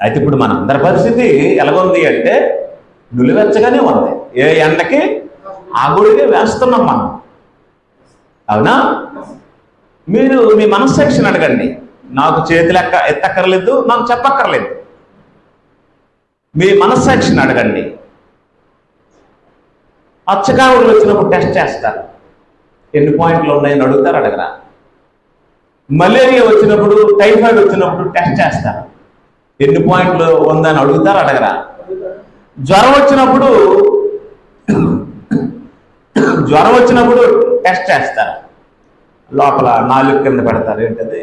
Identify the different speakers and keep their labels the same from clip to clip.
Speaker 1: అయితే ఇప్పుడు మన అందరి పరిస్థితి ఎలాగుంది అంటే నులివెచ్చగానే ఉంది. ఏ ఎండకి ఆ గుడికి వేస్తున్నాం మనం. అవునా? మీరు మీ మనస్సాక్షిని అడగండి. నాకు చేతులు ఎత్తక్కర్లేదు, నాకు చెప్పక్కర్లేదు. మీ మనస్సాక్షిని అడగండి. అచ్చకావులు వచ్చినప్పుడు టెస్ట్ చేస్తారు. ఎన్ని పాయింట్లు ఉన్నాయని అడుగుతారు, అడగరా? మలేరియా వచ్చినప్పుడు, టైఫాయిడ్ వచ్చినప్పుడు టెస్ట్ చేస్తారు. ఎన్ని పాయింట్లు ఉందని అడుగుతారు, అడగరా? జ్వరం వచ్చినప్పుడు టెస్ట్ చేస్తారు. లోపల నాలుగు కింద పెడతారు, ఏంటది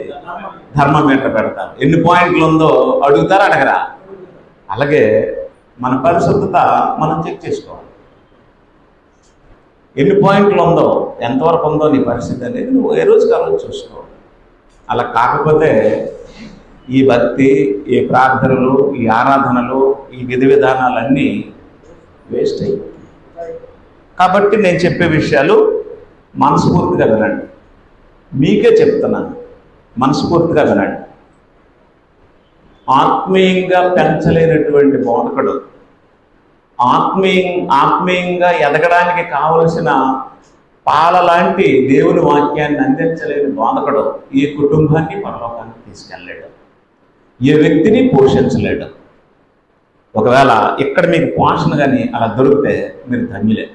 Speaker 1: థర్మోమీటర్ పెడతారు. ఎన్ని పాయింట్లు ఉందో అడుగుతారు, అడగరా? అలాగే మన పరిశుద్ధత మనం చెక్ చేసుకోవాలి. ఎన్ని పాయింట్లు ఉందో, ఎంతవరకు ఉందో నీ పరిస్థితి అనేది నువ్వు ఏ రోజుకి ఆ రోజు చూసుకో. అలా కాకపోతే ఈ భక్తి, ఈ ప్రార్థనలు, ఈ ఆరాధనలు, ఈ విధి విధానాలన్నీ వేస్ట్ అయ్యాయి. కాబట్టి నేను చెప్పే విషయాలు మనస్ఫూర్తిగా వినండి. మీకే చెప్తున్నాను, మనస్ఫూర్తిగా వినండి. ఆత్మీయంగా పెంచలేనటువంటి బోధకుడు, ఆత్మీయంగా ఎదగడానికి కావలసిన పాల లాంటి దేవుని వాక్యాన్ని అందించలేని బోధకుడు ఈ కుటుంబాన్ని పరలోకానికి తీసుకెళ్ళలేడు, ఏ వ్యక్తిని పోషించలేడు. ఒకవేళ ఇక్కడ మీకు పోషణ కానీ అలా దొరికితే మీరు ధన్యులే.